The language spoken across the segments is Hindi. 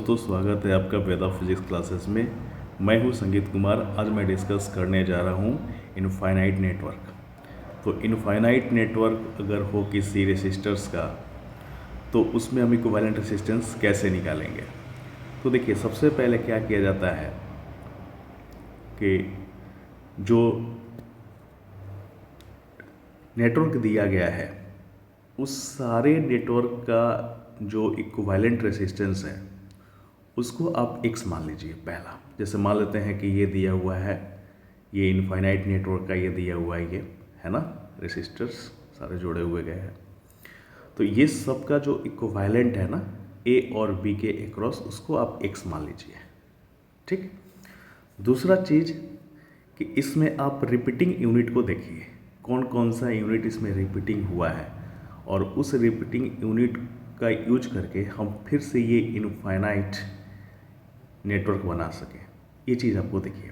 दोस्तों, स्वागत है आपका वेदा फिजिक्स क्लासेस में। मैं हूं संगीत कुमार। आज मैं डिस्कस करने जा रहा हूं इनफाइनाइट नेटवर्क। तो इनफाइनाइट नेटवर्क अगर हो किसी रेसिस्टर्स का, तो उसमें हम इक्विवेलेंट रेसिस्टेंस कैसे निकालेंगे। तो देखिए, सबसे पहले क्या किया जाता है कि जो नेटवर्क दिया गया है उस सारे नेटवर्क का जो इक्विवेलेंट रेसिस्टेंस है उसको आप x मान लीजिए। पहला, जैसे मान लेते हैं कि ये दिया हुआ है, ये इनफाइनाइट नेटवर्क का ये दिया हुआ है, ये है ना, रेसिस्टर्स सारे जोड़े हुए गए हैं। तो ये सब का जो इक्विवेलेंट है ना a और b के अक्रॉस, उसको आप x मान लीजिए। ठीक। दूसरा चीज़ कि इसमें आप रिपीटिंग यूनिट को देखिए, कौन कौन सा यूनिट इसमें रिपीटिंग हुआ है, और उस रिपीटिंग यूनिट का यूज करके हम फिर से ये इनफाइनाइट नेटवर्क बना सके। ये चीज़ आपको देखिए।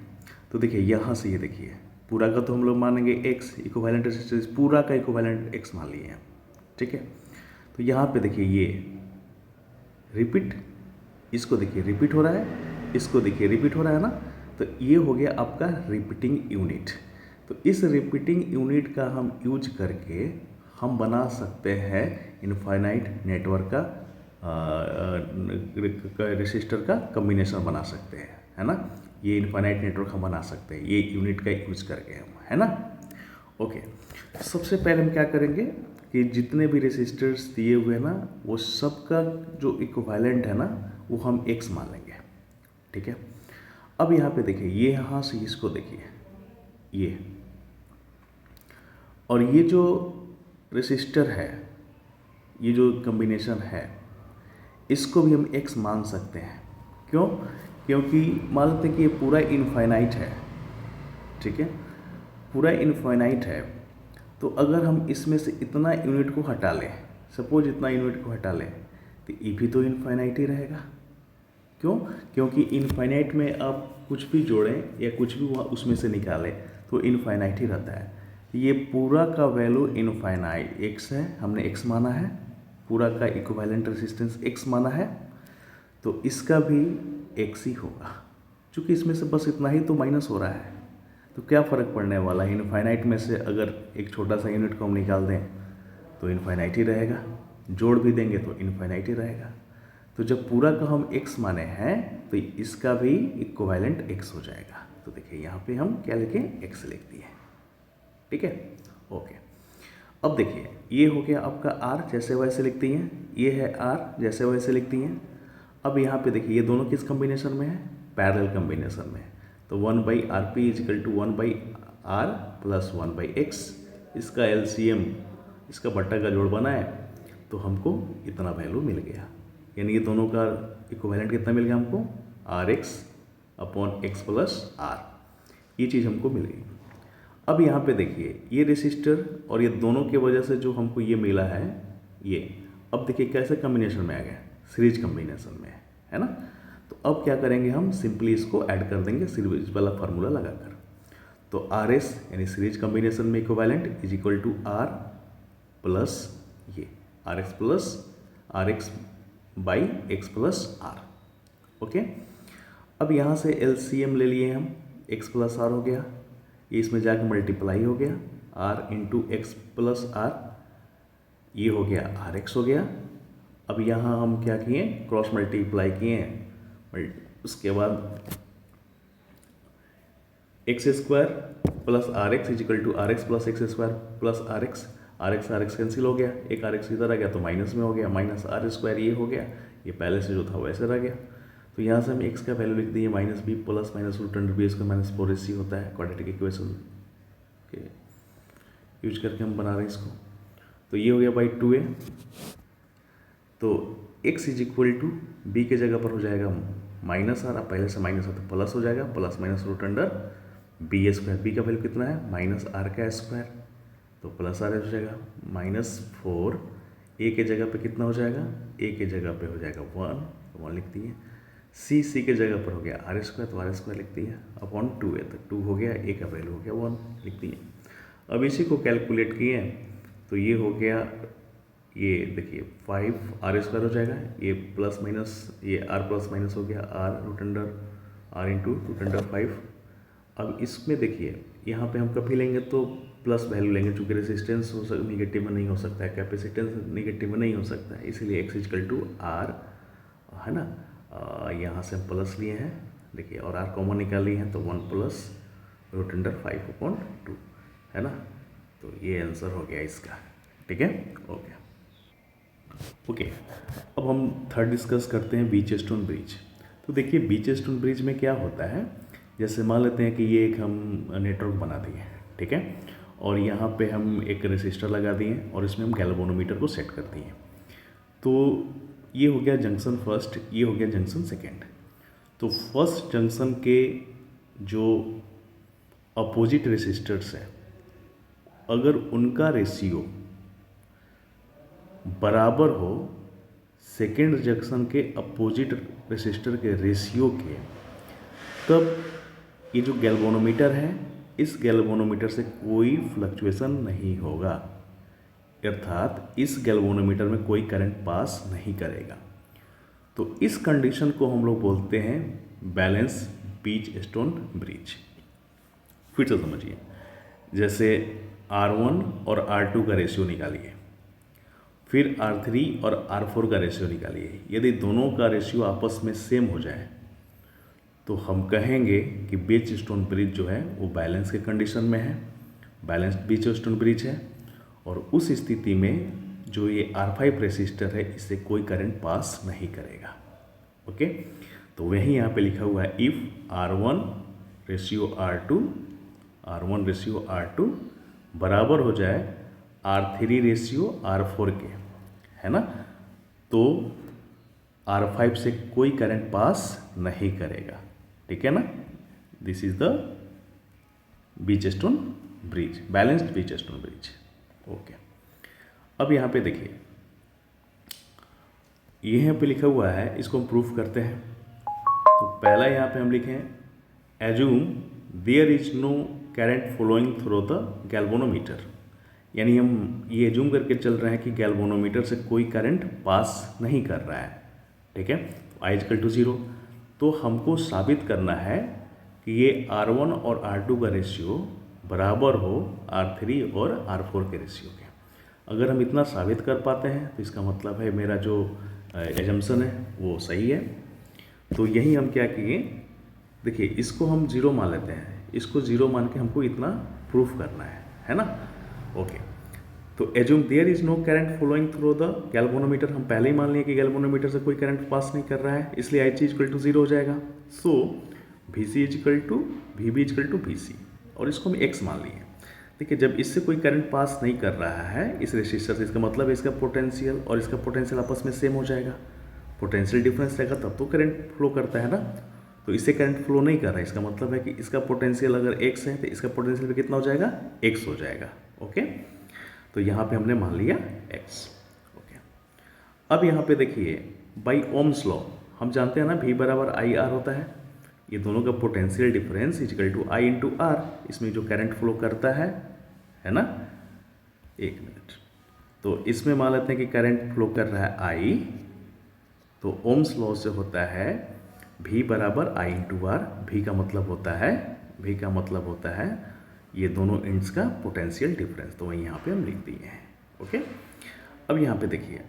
तो देखिए, यहाँ से ये देखिए, पूरा का तो हम लोग मानेंगे x, इक्विवेलेंट रेसिस्टेंस पूरा का इक्विवेलेंट x मान लिए हैं। ठीक है। तो यहाँ पे देखिए, ये रिपीट, इसको देखिए रिपीट हो रहा है, इसको देखिए रिपीट हो रहा है ना। तो ये हो गया आपका रिपीटिंग यूनिट। तो इस रिपीटिंग यूनिट का हम यूज करके हम बना सकते हैं इनफाइनाइट नेटवर्क का रेसिस्टर का कम्बिनेशन बना सकते हैं, है ना। ये इनफाइनाइट नेटवर्क हम बना सकते हैं ये यूनिट का यूज करके हम, है ना। ओके, सबसे पहले हम क्या करेंगे कि जितने भी रेसिस्टर्स दिए हुए हैं ना, वो सब का जो इक्विवेलेंट है ना, वो हम x मान लेंगे। ठीक है। अब यहाँ पे देखिए, ये यहाँ से इसको देखिए, ये और ये जो रेसिस्टर है, ये जो कम्बिनेशन है, इसको भी हम x मान सकते हैं। क्यों? क्योंकि मान लेते हैं कि ये पूरा इनफाइनाइट है। ठीक है, पूरा इनफाइनाइट है। तो अगर हम इसमें से इतना यूनिट को हटा लें, सपोज इतना यूनिट को हटा लें, तो ये भी तो इनफाइनाइट ही रहेगा। क्यों? क्योंकि इनफाइनाइट में आप कुछ भी जोड़ें या कुछ भी उसमें से निकालें तो इनफाइनाइट ही रहता है। ये पूरा का वैल्यू इनफाइनाइट x है, हमने x माना है, पूरा का इक्विवेलेंट रेसिस्टेंस x माना है, तो इसका भी x ही होगा। क्योंकि इसमें से बस इतना ही तो माइनस हो रहा है, तो क्या फ़र्क पड़ने वाला है। इनफाइनाइट में से अगर एक छोटा सा यूनिट को हम निकाल दें तो इनफाइनाइट ही रहेगा, जोड़ भी देंगे तो इनफाइनाइट ही रहेगा। तो जब पूरा का हम x माने हैं तो इसका भी इक्विवेलेंट x हो जाएगा। तो देखिए, यहाँ पे हम क्या लिखें, x लिख दिए। ठीक है, ओके। अब देखिए, ये हो गया आपका r, जैसे वैसे लिखती हैं, ये है r, जैसे वैसे लिखती हैं। अब यहाँ पे देखिए, ये दोनों किस कम्बिनेशन में है, पैरेलल कम्बिनेशन में। तो 1/RP is equal to 1/R plus 1/X, इसका LCM, इसका बट्टा का जोड़ बना है, तो हमको इतना वैल्यू मिल गया। यानी ये दोनों का इक्विवेलेंट कितना मिल गया हमको, RX upon X plus R, ये चीज़ हमको मिल गई। अब यहाँ पे देखिए, ये रेसिस्टर और ये दोनों की वजह से जो हमको ये मिला है, ये अब देखिए कैसे कम्बिनेशन में आ गया, सीरीज कम्बिनेशन में, है ना। तो अब क्या करेंगे, हम सिंपली इसको ऐड कर देंगे सीरीज वाला फार्मूला लगाकर। तो RS यानी सीरीज कम्बिनेशन में equivalent is equal to R plus ये RX plus RX by X plus R। Okay. अब यहाँ से LCM ले लिए हम, X प्लस R हो गया, ये इसमें जाकर मल्टीप्लाई हो गया, R into x plus R, ये हो गया RX हो गया। अब यहाँ हम क्या किए, क्रॉस मल्टीप्लाई किए, उसके बाद x square plus RX is equal to RX plus x square plus RX cancel हो गया, एक RX इधर आ गया तो माइनस में हो गया, माइनस R स्क्वायर ये हो गया, ये पहले से जो था वैसे रह गया। तो यहाँ से हम x का वैल्यू लिख दिए -b plus minus root under b square minus 4ac होता है, क्वाड्रेटिक इक्वेशन के यूज करके हम बना रहे हैं इसको। तो ये हो गया बाई 2a। तो x is equal to b के जगह पर हो जाएगा माइनस R, अब पहले से माइनस है तो प्लस हो जाएगा, plus minus root under b square, b का वैल्यू कितना है -R का स्क्वायर, तो प्लस R हो जाएगा -4, a के जगह पे कितना हो जाएगा, a के जगह पे हो जाएगा 1, तो 1 लिख दिए। c के जगह पर हो गया R स्क्वायर, तो R स्क्वायर लिख दिया अपॉन 2a, तो 2 हो गया, a का वैल्यू हो गया 1 लिख दिए। अब इसी को कैलकुलेट किए तो ये हो गया, ये देखिए 5r² हो जाएगा, ये प्लस माइनस, ये r प्लस माइनस हो गया, r इंटू रूट अंडर 5। अब इसमें देखिए यहाँ पे हम कभी लेंगे तो प्लस वैल्यू लेंगे, चूँकि रेजिस्टेंस निगेटिव में नहीं हो सकता है, कैपेसिटेंस निगेटिव में नहीं हो सकता है, इसीलिए x इक्वल टू r है ना। यहाँ से हम प्लस लिए हैं देखिए, और r कॉमन निकाल लिए हैं तो 1 प्लस रूट अंडर 5/2 है ना। तो ये आंसर हो गया इसका, ठीक है। ओके, अब हम थर्ड डिस्कस करते हैं बीचस्टोन ब्रिज। तो देखिए बीचस्टोन ब्रिज में क्या होता है, जैसे मान लेते हैं कि ये एक हम नेटवर्क बना दिए, ठीक है, और यहाँ पे हम एक रेसिस्टर लगा दिए और इसमें हम गैल्वेनोमीटर को सेट कर दिए। तो ये हो गया जंक्शन फर्स्ट, ये हो गया जंक्शन सेकेंड। तो फर्स्ट जंक्शन के जो अपोजिट रेसिस्टर्स हैं, अगर उनका रेशियो बराबर हो सेकेंड जंक्शन के अपोजिट रेसिस्टर के रेशियो के, तब ये जो गैल्वेनोमीटर है, इस गैल्वेनोमीटर से कोई फ्लक्चुएशन नहीं होगा, अर्थात इस गैल्वेनोमीटर में कोई करंट पास नहीं करेगा। तो इस कंडीशन को हम लोग बोलते हैं बैलेंस बीचस्टोन ब्रिज। फिर से समझिए, जैसे R1 और R2 का रेशियो निकालिए, फिर R3 और R4 का रेशियो निकालिए। यदि दोनों का रेशियो आपस में सेम हो जाए तो हम कहेंगे कि बीचस्टोन ब्रिज जो है वो बैलेंस के कंडीशन में है, बैलेंस्ड बीचस्टोन ब्रिज है। और उस स्थिति में जो ये R5 रेसिस्टर है, इससे कोई करंट पास नहीं करेगा। ओके, तो वही यहाँ पे लिखा हुआ है, इफ़ R1 रेशियो R2 बराबर हो जाए R3 रेशियो R4 के, है ना, तो R5 से कोई करंट पास नहीं करेगा, ठीक है ना। This is the Wheatstone bridge, balanced Wheatstone bridge. Okay, अब यहाँ पे देखिए, यहाँ पे लिखा हुआ है, इसको हम प्रूफ करते हैं। तो पहला यहाँ पे हम लिखें, assume there is no current flowing through the galvanometer, यानी हम ये एज्यूम करके चल रहे हैं कि गैल्वेनोमीटर से कोई करंट पास नहीं कर रहा है, ठीक है। I equal to 0। तो हमको साबित करना है कि ये R1 और R2 का रेशियो बराबर हो R3 और R4 के रेशियो के। अगर हम इतना साबित कर पाते हैं तो इसका मतलब है मेरा जो एजम्पशन है वो सही है। तो यही हम क्या किए, देखिए इसको हम 0 मान लेते हैं, इसको 0 मान के हमको इतना प्रूफ करना है ना। ओके, तो assume there is no current flowing through the galvanometer, हम पहले ही मान लिए कि गैल्वेनोमीटर से कोई करंट पास नहीं कर रहा है, इसलिए IC इक्वल टू 0 हो जाएगा। So VC equal to VB equal to VC, और इसको हम X मान लिए। देखिए जब इससे कोई करंट पास नहीं कर रहा है इस रेसिस्टर से, इसका मतलब है इसका पोटेंशियल और इसका पोटेंशियल आपस में सेम हो जाएगा, पोटेंशियल डिफरेंस रहेगा तब तो करंट फ्लो करता है ना। तो इससे करंट फ्लो नहीं कर रहा है, इसका मतलब है कि इसका पोटेंशियल अगर X है तो इसका पोटेंशियल भी कितना हो जाएगा, X हो जाएगा। ओके, तो यहाँ पे हमने मान लिया X। ओके, अब यहाँ पे देखिए बाई ओम्स लॉ हम जानते हैं ना V बराबर IR होता है, ये दोनों का potential difference equal to I into R, इसमें जो करंट फ्लो करता है ना। एक मिनट, तो इसमें मान लेते हैं कि करंट फ्लो कर रहा है I, तो ओम्स लॉ से होता है V बराबर I इंटू R। V का मतलब होता है ये दोनों एंड्स का पोटेंशियल डिफरेंस, तो वही यहाँ पे हम लिख दिए हैं। ओके, अब यहाँ पे देखिए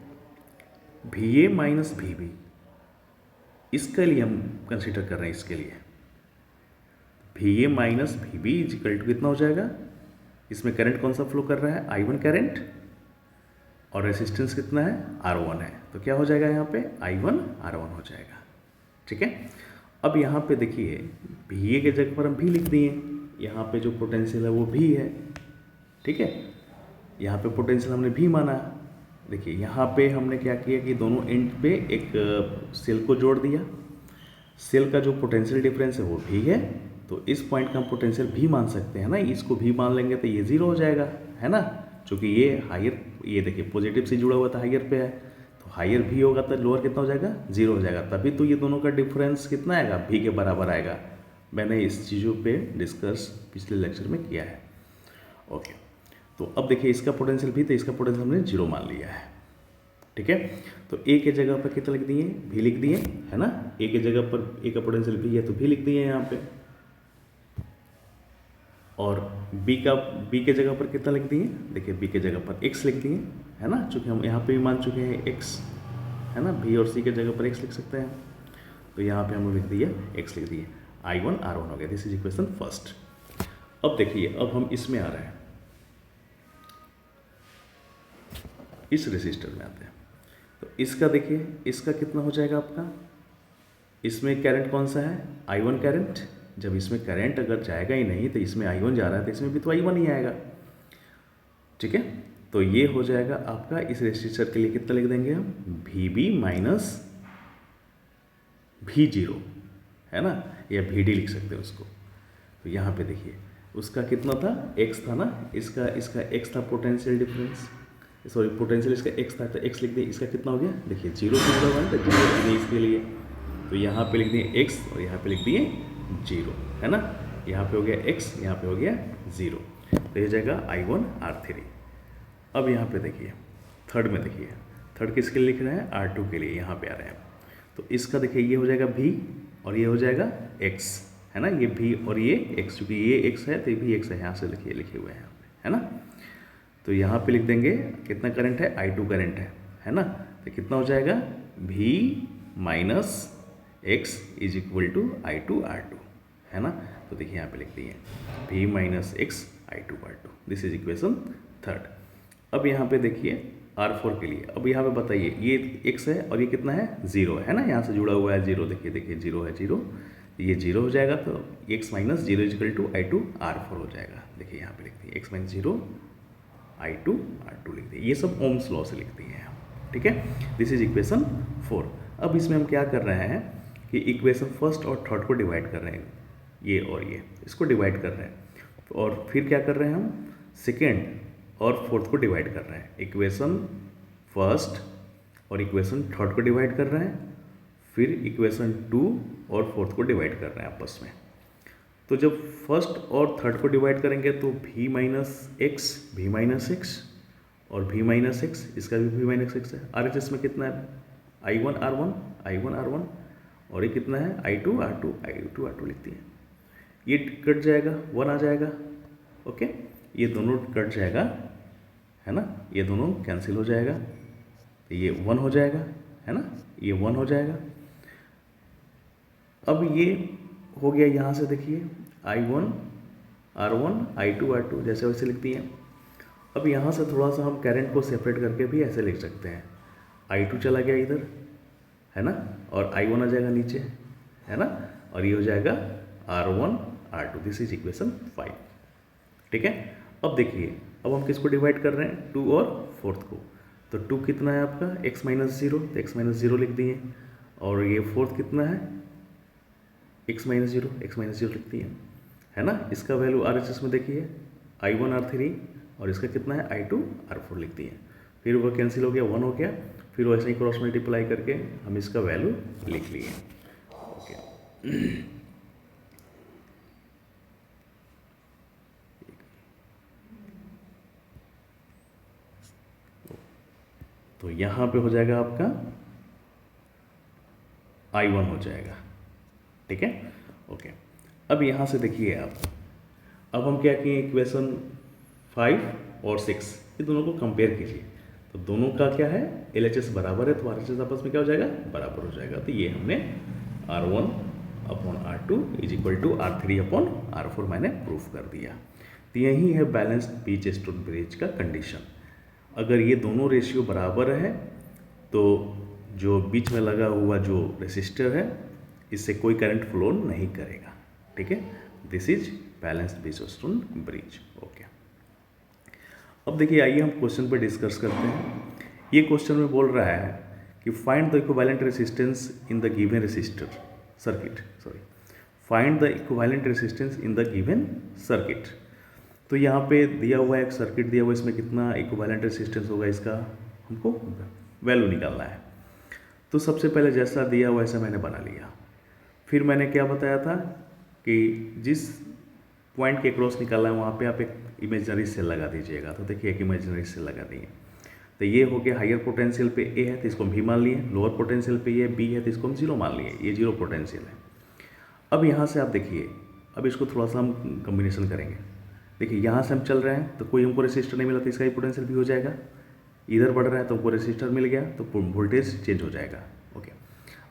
VA माइनस VB, इसके लिए हम कंसीडर कर रहे हैं, इसके लिए VA minus VB is equal to कितना हो जाएगा, इसमें करंट कौन सा फ्लो कर रहा है, I1 करंट, और रेसिस्टेंस कितना है, R1 है, तो क्या हो जाएगा यहाँ पे I1 R1 हो जाएगा, ठीक है। अब यहाँ पे देखिए VA के जगह पर हम V लिख दिए, यहाँ पे जो पोटेंशियल है वो V है, ठीक है, यहाँ पे पोटेंशियल हमने V माना। देखिए यहाँ पे हमने क्या किया कि दोनों एंड पे एक सेल को जोड़ दिया, सेल का जो पोटेंशियल डिफरेंस है वो V है, तो इस पॉइंट का हम पोटेंशियल V मान सकते हैं ना, इसको V मान लेंगे तो ये 0 हो जाएगा, है ना, क्योंकि ये हायर, ये देखिए पॉजिटिव से जुड़ा हुआ था, हायर पे है, तो हायर V होगा तो लोअर कितना हो जाएगा, 0 हो जाएगा, तभी तो ये दोनों का डिफरेंस कितना आएगा, V के बराबर आएगा। मैंने इस चीज़ों पे डिस्कस पिछले लेक्चर में किया है। ओके, तो अब देखिए इसका पोटेंशियल भी, तो इसका पोटेंशियल हमने 0 मान लिया है। ठीक है। तो ए के जगह पर कितना लिख दिए, भी लिख दिए, है ना। ए के जगह पर ए का पोटेंशियल भी है तो भी लिख दिए यहाँ पे, और बी के जगह पर कितना लिख दिए, देखिए बी के जगह पर x लिख दिए, है ना, चूँकि हम यहाँ पे भी मान चुके हैं x, है ना, बी और सी के जगह पर x लिख सकते हैं, तो यहाँ पे हम लिख दिया x लिख दिए, I1 R1 हो गया। This is equation first. अब देखिए, अब हम इसमें आ रहे हैं, इस रेसिस्टर में आते हैं। तो इसका देखिए, इसका कितना हो जाएगा आपका, इसमें करंट कौन सा है, I1 करंट। जब इसमें करंट अगर जाएगा ही नहीं तो इसमें I1 जा रहा है, तो इसमें भी तो I1 ही आएगा, ठीक है। तो ये हो जाएगा आपका, इस रेसिस्टर के लिए कितना लिख देंगे हम, VB माइनस V0, है ना, या VD लिख सकते हैं उसको। तो यहाँ पे देखिए उसका कितना था, x था ना, इसका x था पोटेंशियल डिफरेंस, सॉरी पोटेंशियल इसका x था, तो x लिख दिए। इसका कितना हो गया, देखिए 0 से 1 तो 0 लिख दिए इसके लिए, तो यहाँ पे लिख दिए x और यहाँ पे लिख दिए 0, है ना। यहाँ पे हो गया x, यहाँ पे हो गया 0, तो ये जाएगा I1 R3। अब यहाँ पे देखिए थर्ड में, देखिए थर्ड किसके लिए लिख रहे हैं, R2 के लिए, यहाँ पे आ रहे हैं। तो इसका देखिए ये हो जाएगा V और ये हो जाएगा x, है ना, ये V और ये x, क्योंकि ये x है तो ये भी x है, यहाँ से लिखे हुए हैं यहाँ पे, है ना। तो यहाँ पे लिख देंगे कितना करंट है, I2 करंट है ना। तो कितना हो जाएगा, V minus x is equal to I2 R2, है ना। तो देखिए यहाँ पे लिख दिए V minus x I2 R2, this is equation third. अब यहाँ पे देखिए R4 के लिए, अब यहाँ पे बताइए ये x है और ये कितना है, 0 है ना, यहाँ से जुड़ा हुआ है 0, देखिए 0 है, 0, ये 0 हो जाएगा, तो x minus 0 is equal to I2 R4 हो जाएगा। देखिए यहाँ पे लिख दिए x माइनस 0 I2 R2 लिख दिए, ये सब ओम्स लॉ से लिख दिए हैं, ठीक है। This is equation 4। अब इसमें हम क्या कर रहे हैं कि इक्वेशन फर्स्ट और थर्ड को डिवाइड कर रहे हैं, ये और ये, इसको डिवाइड कर रहे हैं, और फिर क्या कर रहे हैं हम, सेकेंड और फोर्थ को डिवाइड कर रहे हैं। इक्वेशन फर्स्ट और इक्वेशन थर्ड को डिवाइड कर रहे हैं, फिर इक्वेशन 2 और फोर्थ को डिवाइड कर रहे हैं आपस में। तो जब फर्स्ट और थर्ड को डिवाइड करेंगे तो v माइनस x और v माइनस x, इसका भी v माइनस x है। RHS में कितना है, I1 R1 और ये कितना है, I2 R2 लिखती है। ये कट जाएगा, 1 आ जाएगा, ओके, ये दोनों कट जाएगा, है ना, ये दोनों कैंसिल हो जाएगा, तो ये 1 हो जाएगा, है ना, ये 1 हो जाएगा। अब ये हो गया, यहाँ से देखिए I1 R1 I2 R2 जैसे वैसे लिखती हैं। अब यहाँ से थोड़ा सा हम करंट को सेपरेट करके भी ऐसे लिख सकते हैं, I2 चला गया इधर, है ना, और I1 आ जाएगा नीचे, है ना, और ये हो जाएगा R1 R2, this is equation 5, ठीक है। अब देखिए, अब हम किसको डिवाइड कर रहे हैं, 2 और फोर्थ को। तो 2 कितना है आपका, x माइनस 0, तो x माइनस 0 लिख दिए, और ये फोर्थ कितना है, x माइनस 0 लिख दिए, है ना। इसका वैल्यू RHS में देखिए I1 R3 और इसका कितना है, I2 R4 लिख दिए, फिर वो कैंसिल हो गया, 1 हो गया, फिर वैसे ही क्रॉस मल्टीप्लाई करके हम इसका वैल्यू लिख लिए, ओके। तो यहाँ पे हो जाएगा आपका I1 हो जाएगा, ठीक है, ओके। अब यहाँ से देखिए आप, अब हम क्या किए, इक्वेशन 5 और 6 ये दोनों को कंपेयर कीजिए। तो दोनों का क्या है, LHS बराबर है, तो RHS आपस में क्या हो जाएगा, बराबर हो जाएगा। तो ये हमने R1 upon R2 is equal to R3 upon R4 मैंने प्रूफ कर दिया। तो यही है बैलेंस्ड बीच स्टोन ब्रिज का कंडीशन। अगर ये दोनों रेशियो बराबर है तो जो बीच में लगा हुआ जो रेसिस्टर है इससे कोई करंट फ्लो नहीं करेगा, ठीक है। This is balanced Wheatstone bridge, okay. अब देखिए, आइए हम क्वेश्चन पर डिस्कस करते हैं। ये क्वेश्चन में बोल रहा है कि find the equivalent resistance in the given resistor circuit, find the equivalent resistance in the given circuit. तो यहाँ पे दिया हुआ है एक सर्किट दिया हुआ है, इसमें कितना इक्विवेलेंट रेसिस्टेंस होगा इसका हमको वैल्यू निकालना है। तो सबसे पहले जैसा दिया हुआ ऐसा मैंने बना लिया। फिर मैंने क्या बताया था कि जिस पॉइंट के क्रॉस निकालना है वहाँ पे आप एक इमेजनरी सेल लगा दीजिएगा। तो देखिए एक इमेजनरी सेल लगा दिए। तो ये हो गया हायर पोटेंशियल पे ए है तो इसको हम भी मान लिए, लोअर पोटेंशियल पे ये बी है तो इसको हम जीरो मान लिए, ये जीरो पोटेंशियल है। अब यहाँ से आप देखिए, अब इसको थोड़ा सा हम कम्बिनेशन करेंगे। देखिए यहाँ से हम चल रहे हैं तो कोई हमको रेसिस्टर नहीं मिला तो इसका ही पोटेंशियल भी हो जाएगा, इधर बढ़ रहा है तो हमको रेसिस्टर मिल गया तो वोल्टेज चेंज हो जाएगा। ओके,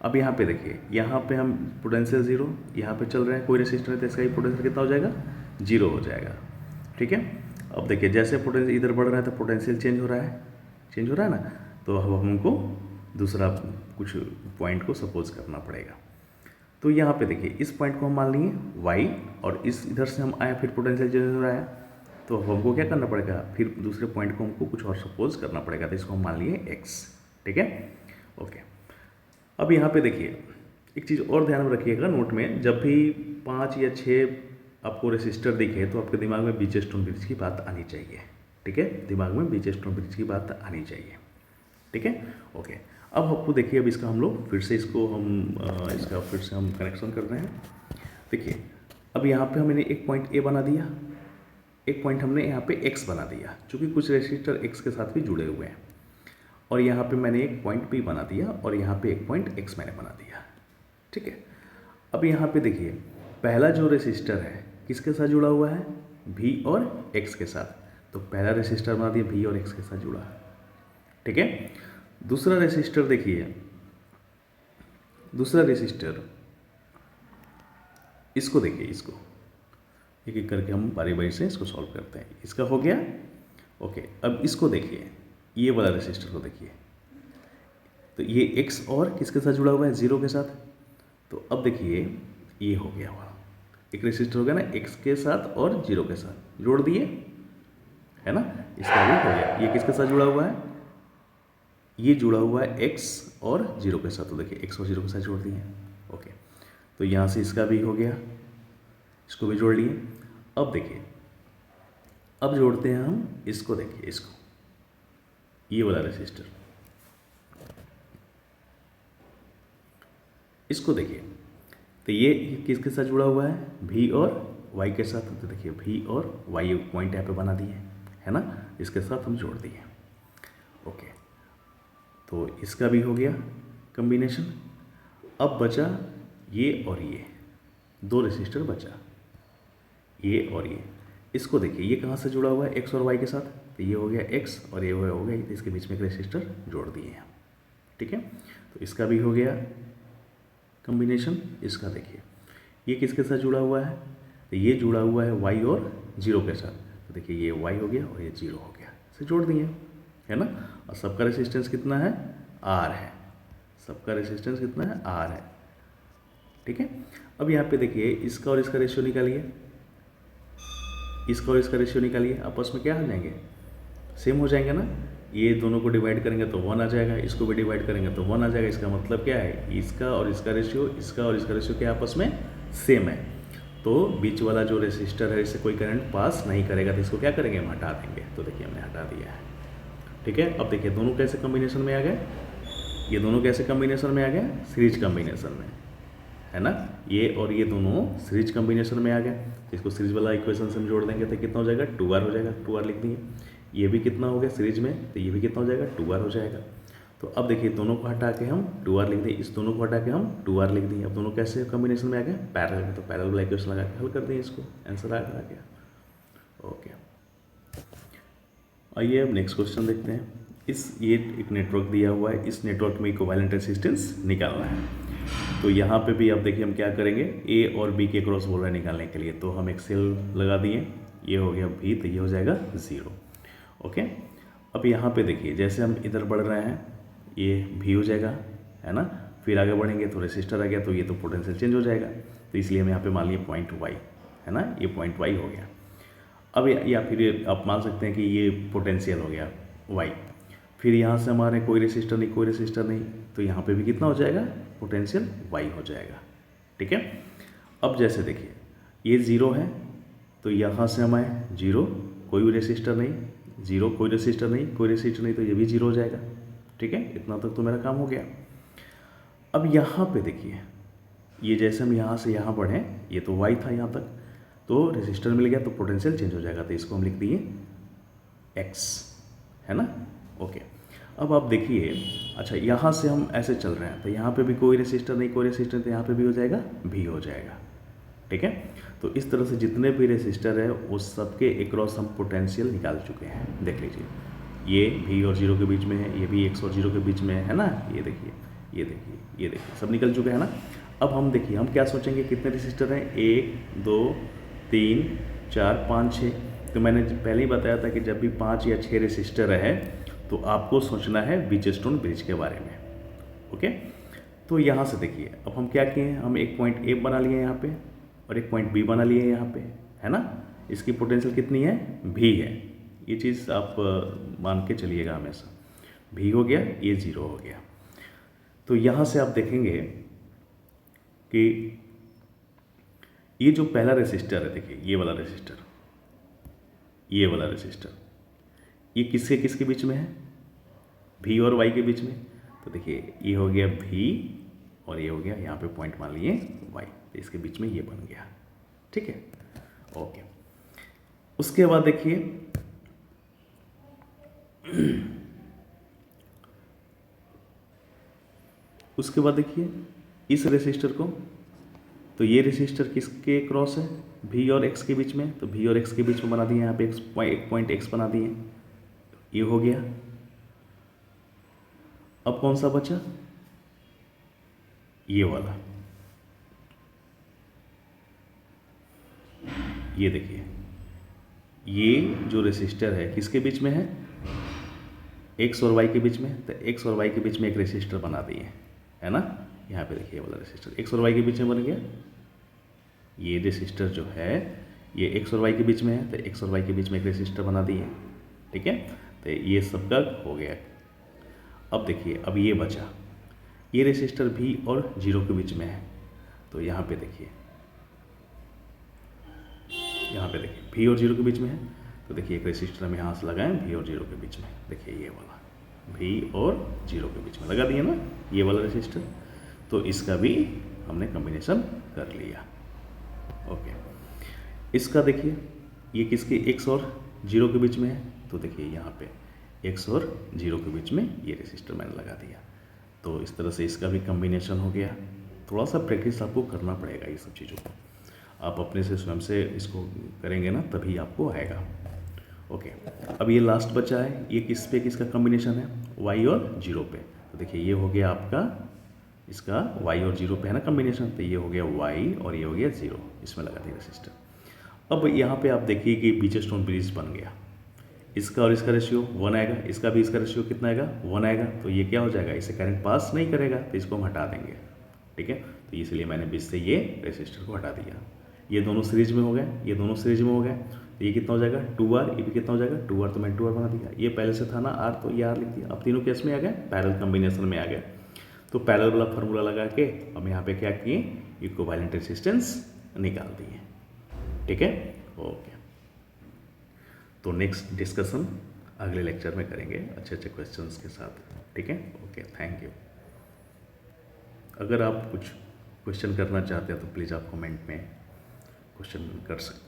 अब यहाँ पे देखिए, यहाँ पे हम पोटेंशियल जीरो, यहाँ पे चल रहे हैं कोई रेसिस्टर है तो इसका ही पोटेंशियल कितना हो जाएगा, जीरो हो जाएगा। ठीक है, अब देखिए जैसे पोटेंशियल इधर बढ़ रहा है तो पोटेंशियल चेंज हो रहा है ना, तो अब हमको दूसरा कुछ पॉइंट को सपोज करना पड़ेगा। तो यहाँ पे देखिए इस पॉइंट को हम मान लिए y, और इस इधर से हम आए फिर पोटेंशियल चेंज हो रहा है तो हमको क्या करना पड़ेगा, फिर दूसरे पॉइंट को हमको कुछ और सपोज करना पड़ेगा, तो इसको हम मान लिए x। ठीक है, ओके। अब यहाँ पे देखिए एक चीज़ और ध्यान में रखिएगा नोट में, जब भी 5 या 6 आपको रेसिस्टर दिखे तो आपके दिमाग में बीचस्टोन ब्रिज की बात आनी चाहिए। ठीक है, दिमाग में बीचस्टोन ब्रिज की बात आनी चाहिए। ठीक है, ओके। अब आपको देखिए, अब इसका हम लोग फिर से इसको हम इसका फिर से हम कनेक्शन कर रहे हैं। देखिए अब यहाँ पे हमने एक पॉइंट ए बना दिया, एक पॉइंट हमने यहाँ पे एक्स बना दिया, चूँकि कुछ रेसिस्टर एक्स के साथ भी जुड़े हुए हैं, और यहाँ पे मैंने एक पॉइंट पी बना दिया और यहाँ पे एक पॉइंट एक्स मैंने बना दिया। ठीक है, अब यहाँ पे देखिए पहला जो रेसिस्टर है किसके साथ जुड़ा हुआ है, भी और एक्स के साथ, तो पहला रेसिस्टर बना दिया भी और एक्स के साथ जुड़ा। ठीक है, दूसरा रेसिस्टर देखिए, दूसरा रेसिस्टर इसको देखिए, इसको एक एक करके हम बारी बारी से इसको सॉल्व करते हैं। इसका हो गया, ओके। अब इसको देखिए, ये वाला रेसिस्टर को देखिए, तो ये एक्स और किसके साथ जुड़ा हुआ है, जीरो के साथ। तो अब देखिए ये हो गया हुआ एक रेसिस्टर हो गया ना, एक्स के साथ और जीरो के साथ जोड़ दिए, है ना, इसका भी हो गया। ये किसके साथ जुड़ा हुआ है, ये जुड़ा हुआ है एक्स और जीरो के साथ, तो देखिए एक्स और जीरो के साथ जोड़ दिए। ओके, तो यहाँ से इसका भी हो गया, इसको भी जोड़ लिए। अब देखिए, अब जोड़ते हैं हम इसको, देखिए इसको, ये वाला रेसिस्टर, इसको देखिए, तो ये किसके साथ जुड़ा हुआ है, भी और वाई के साथ। तो देखिए भी और वाई पॉइंट यहाँ पे बना दिए, है ना, इसके साथ हम जोड़ दिए। ओके, तो इसका भी हो गया कॉम्बिनेशन। अब बचा ये और ये, दो रेसिस्टर बचा, ये और ये। इसको देखिए, ये कहाँ से जुड़ा हुआ है, एक्स और वाई के साथ, तो ये हो गया एक्स और ये हो गया, तो इसके बीच में एक रेसिस्टर जोड़ दिए हैं। ठीक है, तो इसका भी हो गया कॉम्बिनेशन। इसका देखिए, ये किसके साथ जुड़ा हुआ है, तो ये जुड़ा हुआ है वाई और जीरो के साथ, तो देखिए ये वाई हो गया और ये जीरो हो गया, इसे जोड़ दिए, है ना। और सबका रेसिस्टेंस कितना है, आर है, सबका रेसिस्टेंस कितना है, आर है। ठीक है, अब यहाँ पे देखिए इसका और इसका रेशियो निकालिए, इसका और इसका रेशियो निकालिए, आपस में क्या हो जाएंगे, सेम हो जाएंगे ना। ये दोनों को डिवाइड करेंगे तो 1 आ जाएगा, इसको भी डिवाइड करेंगे तो 1 आ जाएगा। इसका मतलब क्या है, इसका और इसका रेशियो, इसका और इसका रेशियो क्या आपस में सेम है, तो बीच वाला जो रेसिस्टर है इससे कोई करंट पास नहीं करेगा, तो इसको क्या करेंगे, हम हटा देंगे। तो देखिए हमने हटा दिया है। ठीक है, अब देखिए दोनों कैसे कॉम्बिनेशन में आ गए, ये दोनों कैसे कॉम्बिनेशन में आ गए, सीरीज कॉम्बिनेशन में, है ना। ये और ये दोनों सीरीज कॉम्बिनेशन में आ गए, तो इसको सीरीज वाला इक्वेशन से हम जोड़ देंगे तो कितना हो जाएगा, 2r हो जाएगा, 2r लिख दिए। ये भी कितना हो गया सीरीज में, तो ये भी कितना हो जाएगा, 2r हो जाएगा। तो अब देखिए दोनों को हटा के हम 2r लिख दिए, इस दोनों को हटा के हम 2r लिख दिए। अब दोनों कैसे कॉम्बिनेशन में आ गए, पैरेलल में, तो पैरेलल वाला इक्वेशन लगा के हल कर दिए, इसको आंसर आ गया। ओके, आइए अब नेक्स्ट क्वेश्चन देखते हैं। ये एक नेटवर्क दिया हुआ है, इस नेटवर्क में इक्विवेलेंट रेजिस्टेंस निकालना है। तो यहाँ पे भी आप देखिए हम क्या करेंगे, ए और बी के क्रॉस बोल रहे हैं निकालने के लिए, तो हम एक सेल लगा दिए, ये हो गया भी, तो ये हो जाएगा 0। ओके, अब यहाँ पे देखिए जैसे हम इधर बढ़ रहे हैं ये भी हो जाएगा, है ना, फिर आगे बढ़ेंगे तो रेसिस्टर आ गया, तो ये तो पोटेंशियल चेंज हो जाएगा, तो इसलिए हम यहाँ पे मान लिए पॉइंट वाई, है ना, ये पॉइंट वाई हो गया। अब या फिर आप मान सकते हैं कि ये पोटेंशियल हो गया वाई, फिर यहाँ से हमारे कोई रेसिस्टर नहीं, कोई रेसिस्टर नहीं, तो यहाँ पे भी कितना हो जाएगा, पोटेंशियल वाई हो जाएगा। ठीक है, अब जैसे देखिए ये 0 है, तो यहाँ से हम आए 0, कोई भी रेसिस्टर नहीं, 0 कोई रेसिस्टर नहीं, कोई रेसिस्टर नहीं, तो ये भी 0 हो जाएगा। ठीक है, इतना तक तो मेरा काम हो गया। अब यहाँ पे देखिए, ये जैसे हम यहाँ से यहाँ बढ़े, ये तो वाई था यहाँ तक, तो रेसिस्टर मिल गया तो पोटेंशियल चेंज हो जाएगा, तो इसको हम लिख दिए x, है ना। ओके, अब आप देखिए, अच्छा यहाँ से हम ऐसे चल रहे हैं तो यहाँ पे भी कोई रेसिस्टर नहीं, कोई रेसिस्टर, तो यहाँ पे भी हो जाएगा, भी हो जाएगा। ठीक है, तो इस तरह से जितने भी रेसिस्टर है उस सबके एक्रॉस हम पोटेंशियल निकाल चुके हैं। देख लीजिए, ये भी और जीरो के बीच में है, ये भी एक्स और जीरो के बीच में है ना, ये देखिए, ये देखिए, ये देखिए, सब निकल चुके हैं ना। अब हम देखिए, हम क्या सोचेंगे, कितने रेसिस्टर हैं, 1 2 3 4 5 6। तो मैंने पहले ही बताया था कि जब भी 5 या 6 रेसिस्टर है तो आपको सोचना है बीचस्टोन ब्रिज के बारे में। ओके, तो यहाँ से देखिए, अब हम क्या किए हैं, हम एक पॉइंट ए बना लिए यहाँ पे और एक पॉइंट बी बना लिए यहाँ पे, है ना। इसकी पोटेंशियल कितनी है, भी है। ये चीज़ आप मान के चलिएगा हमेशा, भी हो गया, ये जीरो हो गया। तो यहाँ से आप देखेंगे कि ये जो पहला रेसिस्टर है, देखिए ये वाला रेसिस्टर, ये वाला रेसिस्टर, ये किसके किसके बीच में है, भी और वाई के बीच में। तो देखिए ये हो गया भी और ये हो गया, यहाँ पे पॉइंट मान लिए वाई, तो इसके बीच में ये बन गया। ठीक है, ओके। उसके बाद देखिए उसके बाद देखिए इस रेसिस्टर को, तो ये रेसिस्टर किसके क्रॉस है, भी और एक्स के बीच में, तो भी और एक्स के बीच में बना दिए यहाँ पे एक पॉइंट एक्स बना दिए, ये हो गया। अब कौन सा बचा, ये वाला, ये देखिए, ये जो रेसिस्टर है किसके बीच में है, एक्स और वाई के बीच में। तो एक्स और वाई के बीच में एक रेसिस्टर बना दिए, है ना। यहाँ पे देखिए वाला रेसिस्टर एक्स और वाई के बीच में बन गया। ये रेसिस्टर जो है ये एक्स और वाई के बीच में है, तो एक्स और वाई के बीच में एक रेसिस्टर बना दिए। ठीक है, तो ये सब का हो गया। अब देखिए, अब ये बचा, ये रेसिस्टर भी और जीरो के बीच में है। तो यहाँ पे देखिए, यहाँ पे देखिए भी और जीरो के बीच में है। तो देखिए एक रेसिस्टर हम यहाँ से लगाएं भी और जीरो के बीच में, देखिए ये वाला भी और जीरो के बीच में लगा दिए ना, ये वाला रेसिस्टर। तो इसका भी हमने कॉम्बिनेशन कर लिया। ओके, इसका देखिए ये किसके, एक्स और जीरो के बीच में है। तो देखिए यहाँ पे एक्स और जीरो के बीच में ये रेसिस्टर मैंने लगा दिया। तो इस तरह से इसका भी कॉम्बिनेशन हो गया। थोड़ा सा प्रैक्टिस आपको करना पड़ेगा ये सब चीज़ों को, आप अपने से स्वयं से इसको करेंगे ना तभी आपको आएगा। ओके, अब ये लास्ट बचा है, ये किस पे किसका कॉम्बिनेशन है, वाई और जीरो पे। तो देखिए ये हो गया आपका, इसका वाई और जीरो पे है ना कॉम्बिनेशन, तो ये हो गया वाई और ये हो गया जीरो, इसमें लगा दिया रेसिस्टर। अब यहाँ पे आप देखिए कि बीचस्टोन ब्रिज बन गया। इसका और इसका रेशियो 1 आएगा, इसका भी इसका रेशियो कितना आएगा, 1 आएगा। तो ये क्या हो जाएगा, इसे करंट पास नहीं करेगा, तो इसको हम हटा देंगे। ठीक है, तो इसलिए मैंने बीच से ये रेसिस्टर को हटा दिया। ये दोनों सीरीज में हो गए, ये दोनों सीरीज में हो गए। तो ये कितना हो जाएगा 2R, ये भी कितना हो जाएगा 2R, तो मैं 2R बना दिया। ये पहले से था ना R, तो ये R लिख दिया। अब तीनों केस में आ गए, पैरेलल कॉम्बिनेशन में आ गए। तो पैरेलल वाला फार्मूला लगा के हम यहाँ पे क्या किए, इक्विवेलेंट रेसिस्टेंस निकाल दिए। ठीक है, ओके। तो नेक्स्ट डिस्कशन अगले लेक्चर में करेंगे अच्छे अच्छे क्वेश्चंस के साथ। ठीक है, ओके, थैंक यू। अगर आप कुछ क्वेश्चन करना चाहते हैं तो प्लीज़ आप कमेंट में क्वेश्चन कर सकते हैं।